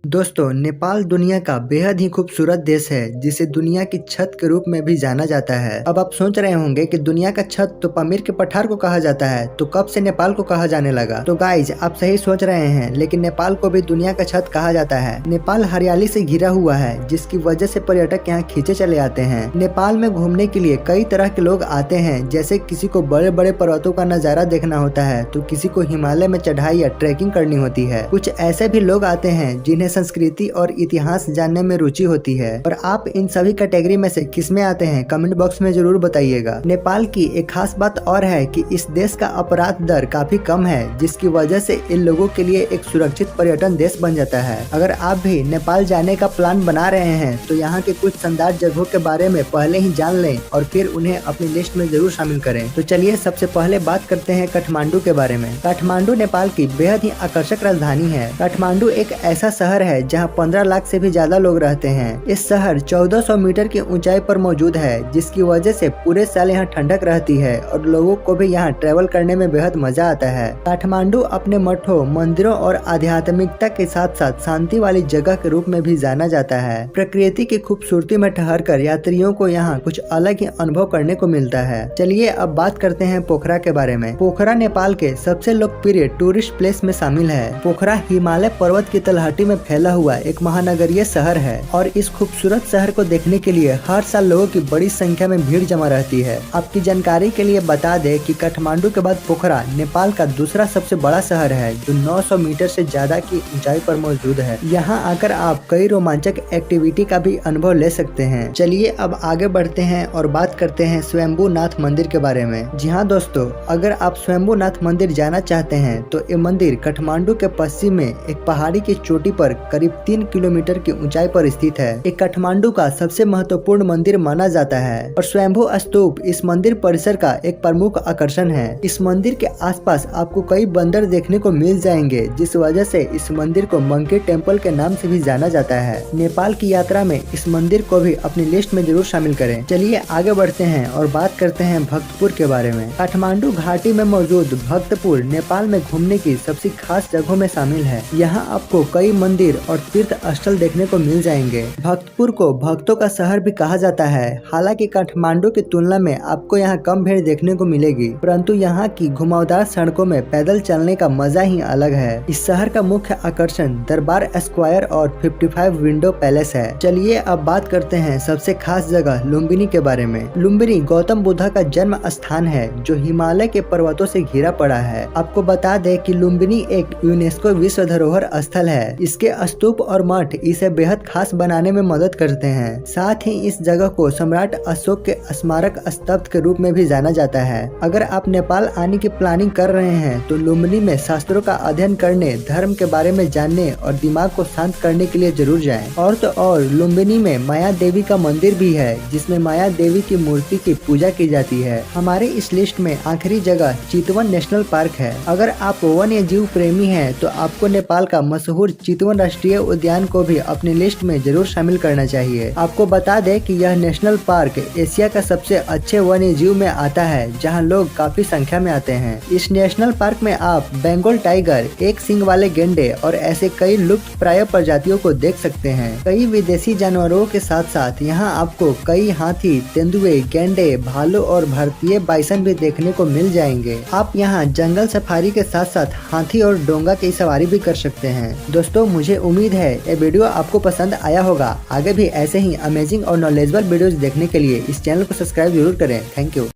दोस्तों, नेपाल दुनिया का बेहद ही खूबसूरत देश है जिसे दुनिया की छत के रूप में भी जाना जाता है। अब आप सोच रहे होंगे कि दुनिया का छत तो पामीर के पठार को कहा जाता है, तो कब से नेपाल को कहा जाने लगा? तो गाइज, आप सही सोच रहे हैं, लेकिन नेपाल को भी दुनिया का छत कहा जाता है। नेपाल हरियाली से घिरा हुआ है, जिसकी वजह से पर्यटक यहाँ खींचे चले आते हैं। नेपाल में घूमने के लिए कई तरह के लोग आते हैं, जैसे किसी को बड़े बड़े पर्वतों का नजारा देखना होता है, तो किसी को हिमालय में चढ़ाई या ट्रैकिंग करनी होती है। कुछ ऐसे भी लोग आते हैं जिन्हें संस्कृति और इतिहास जानने में रुचि होती है। और आप इन सभी कैटेगरी में से किस में आते हैं, कमेंट बॉक्स में जरूर बताइएगा। नेपाल की एक खास बात और है कि इस देश का अपराध दर काफी कम है, जिसकी वजह से इन लोगों के लिए एक सुरक्षित पर्यटन देश बन जाता है। अगर आप भी नेपाल जाने का प्लान बना रहे हैं तो यहाँ के कुछ शानदार जगहों के बारे में पहले ही जान लें और फिर उन्हें अपनी लिस्ट में जरूर शामिल करें। तो चलिए सबसे पहले बात करते हैं काठमांडू के बारे में। काठमांडू नेपाल की बेहद ही आकर्षक राजधानी है। काठमांडू एक ऐसा शहर है जहाँ 15 लाख से भी ज्यादा लोग रहते हैं। इस शहर 1400 मीटर की ऊंचाई पर मौजूद है, जिसकी वजह से पूरे साल यहाँ ठंडक रहती है और लोगों को भी यहाँ ट्रेवल करने में बेहद मजा आता है। काठमांडू अपने मठों, मंदिरों और आध्यात्मिकता के साथ साथ शांति वाली जगह के रूप में भी जाना जाता है। प्रकृति की खूबसूरती में ठहर कर यात्रियों को यहाँ कुछ अलग ही अनुभव करने को मिलता है। चलिए अब बात करते हैं पोखरा के बारे में। पोखरा नेपाल के सबसे लोकप्रिय टूरिस्ट प्लेस में शामिल है। पोखरा हिमालय पर्वत की तलहटी में फैला हुआ एक महानगरीय शहर है और इस खूबसूरत शहर को देखने के लिए हर साल लोगों की बड़ी संख्या में भीड़ जमा रहती है। आपकी जानकारी के लिए बता दें कि काठमांडू के बाद पोखरा नेपाल का दूसरा सबसे बड़ा शहर है, जो 900 मीटर से ज्यादा की ऊंचाई पर मौजूद है। यहाँ आकर आप कई रोमांचक एक्टिविटी का भी अनुभव ले सकते हैं। चलिए अब आगे बढ़ते हैं और बात करते हैं स्वयंभूनाथ मंदिर के बारे में। जी हाँ दोस्तों, अगर आप स्वयंभूनाथ मंदिर जाना चाहते हैं तो ये मंदिर काठमांडू के पश्चिम में एक पहाड़ी की चोटी पर करीब 3 किलोमीटर की ऊंचाई पर स्थित है। एक काठमांडू का सबसे महत्वपूर्ण मंदिर माना जाता है और स्वयंभू स्तूप इस मंदिर परिसर का एक प्रमुख आकर्षण है। इस मंदिर के आसपास आपको कई बंदर देखने को मिल जाएंगे, जिस वजह से इस मंदिर को मंकी टेम्पल के नाम से भी जाना जाता है। नेपाल की यात्रा में इस मंदिर को भी अपनी लिस्ट में जरूर शामिल करें। चलिए आगे बढ़ते हैं और बात करते हैं भक्तपुर के बारे में। काठमांडू घाटी में मौजूद भक्तपुर नेपाल में घूमने की सबसे खास जगहों में शामिल है। यहाँ आपको कई मंदिर और तीर्थ स्थल देखने को मिल जाएंगे। भक्तपुर को भक्तों का शहर भी कहा जाता है। हालांकि काठमांडू की तुलना में आपको यहाँ कम भीड़ देखने को मिलेगी, परंतु यहाँ की घुमावदार सड़कों में पैदल चलने का मजा ही अलग है। इस शहर का मुख्य आकर्षण दरबार स्क्वायर और 55 विंडो पैलेस है। चलिए अब बात करते हैं सबसे खास जगह लुम्बिनी के बारे में। लुम्बिनी गौतम बुद्ध का जन्म स्थान है, जो हिमालय के पर्वतों से घिरा पड़ा है। आपको बता दें कि लुम्बिनी एक यूनेस्को विश्व धरोहर स्थल है। इसके स्तूप और मठ इसे बेहद खास बनाने में मदद करते हैं। साथ ही इस जगह को सम्राट अशोक के स्मारक स्तंभ के रूप में भी जाना जाता है। अगर आप नेपाल आने की प्लानिंग कर रहे हैं तो लुम्बिनी में शास्त्रों का अध्ययन करने, धर्म के बारे में जानने और दिमाग को शांत करने के लिए जरूर जाएं। और तो और लुम्बिनी में माया देवी का मंदिर भी है, जिसमें माया देवी की मूर्ति की पूजा की जाती है। हमारे इस लिस्ट में आखिरी जगह चितवन नेशनल पार्क है। अगर आप वन्य जीव प्रेमी हैं तो आपको नेपाल का मशहूर चितवन राष्ट्रीय उद्यान को भी अपनी लिस्ट में जरूर शामिल करना चाहिए। आपको बता दें कि यह नेशनल पार्क एशिया का सबसे अच्छे वन्य जीव में आता है, जहां लोग काफी संख्या में आते हैं। इस नेशनल पार्क में आप बंगाल टाइगर, एक सींग वाले गेंडे और ऐसे कई लुप्त प्राय प्रजातियों को देख सकते हैं। कई विदेशी जानवरों के साथ साथ यहाँ आपको कई हाथी, तेंदुए, गेंडे, भालू और भारतीय बाइसन भी देखने को मिल जाएंगे। आप यहाँ जंगल सफारी के साथ साथ हाथी और डोंगा की सवारी भी कर सकते हैं। दोस्तों, मुझे उम्मीद है ये वीडियो आपको पसंद आया होगा। आगे भी ऐसे ही अमेजिंग और नॉलेजेबल वीडियोस देखने के लिए इस चैनल को सब्सक्राइब जरूर करें। Thank you.